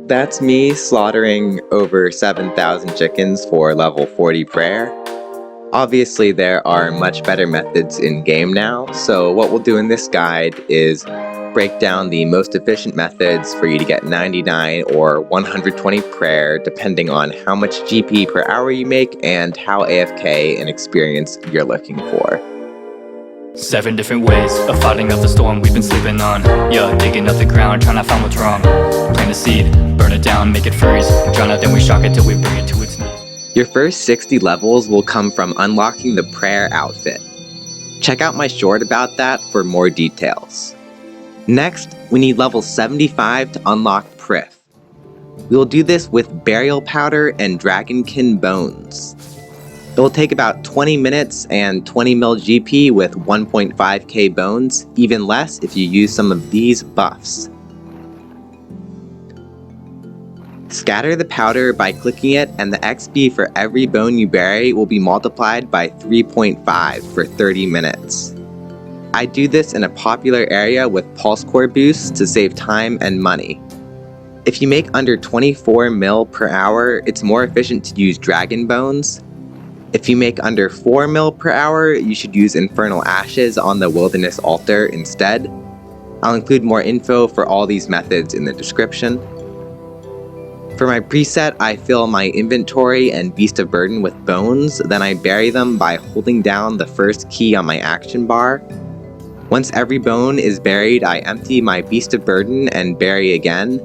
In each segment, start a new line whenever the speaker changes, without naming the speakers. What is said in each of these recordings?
That's me slaughtering over 7,000 chickens for level 40 prayer. Obviously, there are much better methods in game now, so what we'll do in this guide is break down the most efficient methods for you to get 99 or 120 prayer, depending on how much GP per hour you make and how AFK and experience you're looking for.
7 different ways of fighting off the storm we've been sleeping on. Yeah, digging up the ground, trying to find what's wrong. Plant the seed, burn it down, make it freeze. Drown it, then we shock it till we bring it to its knees.
Your first 60 levels will come from unlocking the prayer outfit. Check out my short about that for more details. Next, we need level 75 to unlock Prif. We will do this with burial powder and dragonkin bones. It will take about 20 minutes and 20 mil GP with 1.5k bones, even less if you use some of these buffs. Scatter the powder by clicking it, and the XP for every bone you bury will be multiplied by 3.5 for 30 minutes. I do this in a popular area with pulse core boosts to save time and money. If you make under 24 mil per hour, it's more efficient to use dragon bones. If you make under 4 mil per hour, you should use infernal ashes on the wilderness altar instead. I'll include more info for all these methods in the description. For my preset, I fill my inventory and Beast of Burden with bones, then I bury them by holding down the first key on my action bar. Once every bone is buried, I empty my Beast of Burden and bury again.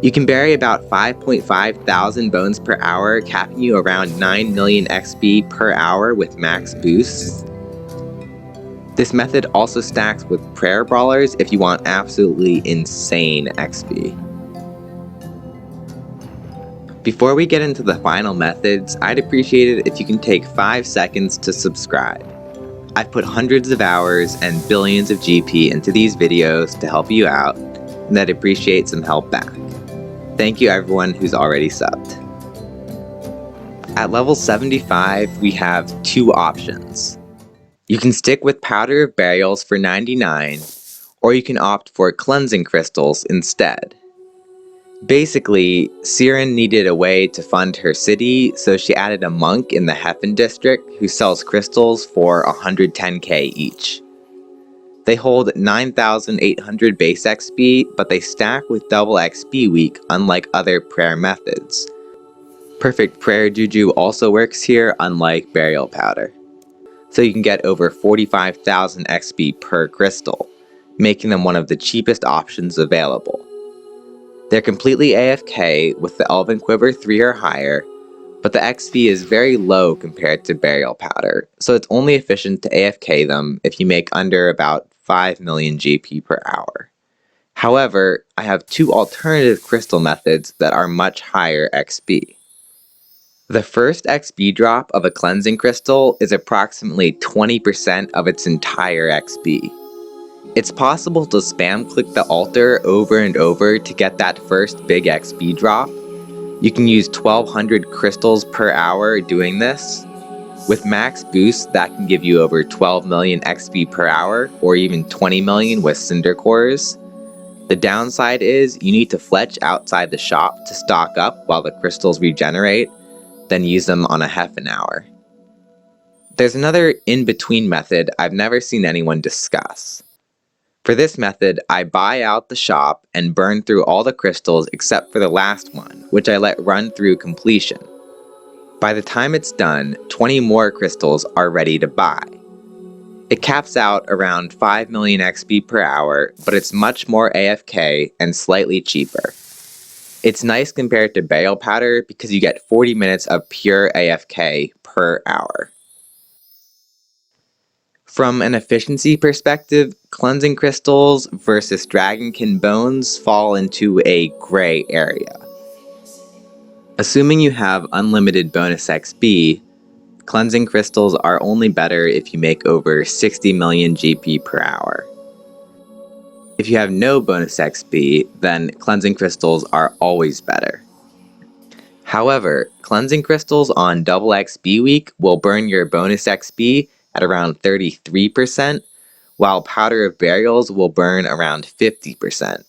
You can bury about 5.5 thousand bones per hour, capping you around 9 million XP per hour with max boosts. This method also stacks with prayer brawlers if you want absolutely insane XP. Before we get into the final methods, I'd appreciate it if you can take 5 seconds to subscribe. I've put hundreds of hours and billions of GP into these videos to help you out, and I'd appreciate some help back. Thank you everyone who's already subbed. At level 75, we have 2 options. You can stick with Powder of Burials for 99, or you can opt for Cleansing Crystals instead. Basically, Siren needed a way to fund her city, so she added a monk in the Heffen district who sells crystals for 110k each. They hold 9,800 base XP, but they stack with double XP week unlike other prayer methods. Perfect Prayer Juju also works here unlike Burial Powder. So you can get over 45,000 XP per crystal, making them one of the cheapest options available. They're completely AFK with the Elven Quiver 3 or higher, but the XP is very low compared to Burial Powder, so it's only efficient to AFK them if you make under about 5 million GP per hour. However, I have 2 alternative crystal methods that are much higher XP. The first XP drop of a cleansing crystal is approximately 20% of its entire XP. It's possible to spam click the altar over and over to get that first big XP drop. You can use 1200 crystals per hour doing this. With max boost, that can give you over 12 million XP per hour, or even 20 million with cindercores. The downside is you need to fletch outside the shop to stock up while the crystals regenerate, then use them on a Heffen hour. There's another in-between method I've never seen anyone discuss. For this method, I buy out the shop and burn through all the crystals except for the last one, which I let run through completion. By the time it's done, 20 more crystals are ready to buy. It caps out around 5 million XP per hour, but it's much more AFK and slightly cheaper. It's nice compared to Burial Powder because you get 40 minutes of pure AFK per hour. From an efficiency perspective, cleansing crystals versus dragonkin bones fall into a gray area. Assuming you have unlimited bonus XP, cleansing crystals are only better if you make over 60 million GP per hour. If you have no bonus XP, then cleansing crystals are always better. However, cleansing crystals on double XP week will burn your bonus XP at around 33%, while Powder of Burials will burn around 50%.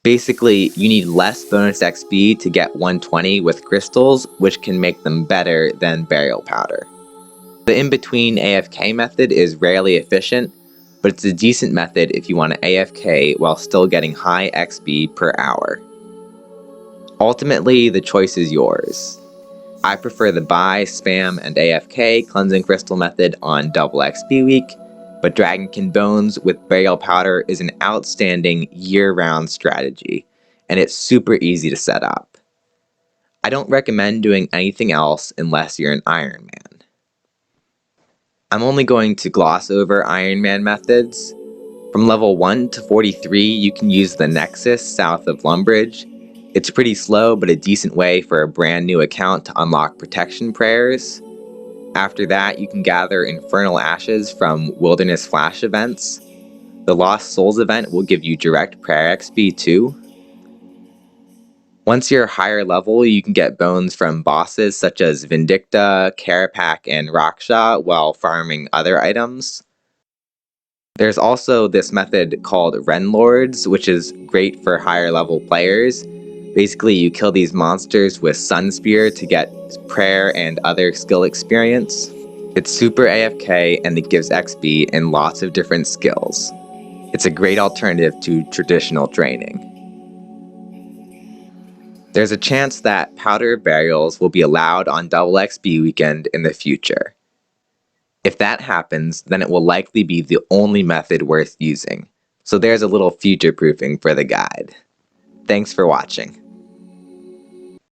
Basically, you need less bonus XP to get 120 with crystals, which can make them better than burial powder. The in-between AFK method is rarely efficient, but it's a decent method if you want to AFK while still getting high XP per hour. Ultimately, the choice is yours. I prefer the buy, spam, and AFK cleansing crystal method on double XP week, but Dragonkin Bones with burial powder is an outstanding year-round strategy, and it's super easy to set up. I don't recommend doing anything else unless you're an Ironman. I'm only going to gloss over Ironman methods. From level 1 to 43, you can use the Nexus south of Lumbridge. It's pretty slow, but a decent way for a brand new account to unlock protection prayers. After that, you can gather Infernal Ashes from Wilderness Flash events. The Lost Souls event will give you direct prayer XP too. Once you're higher level, you can get bones from bosses such as Vindicta, Carapac, and Raksha while farming other items. There's also this method called Ren Lords, which is great for higher level players. Basically, you kill these monsters with Sun Spear to get prayer and other skill experience. It's super AFK and it gives XP and lots of different skills. It's a great alternative to traditional training. There's a chance that powder burials will be allowed on double XP weekend in the future. If that happens, then it will likely be the only method worth using. So there's a little future proofing for the guide. Thanks for watching.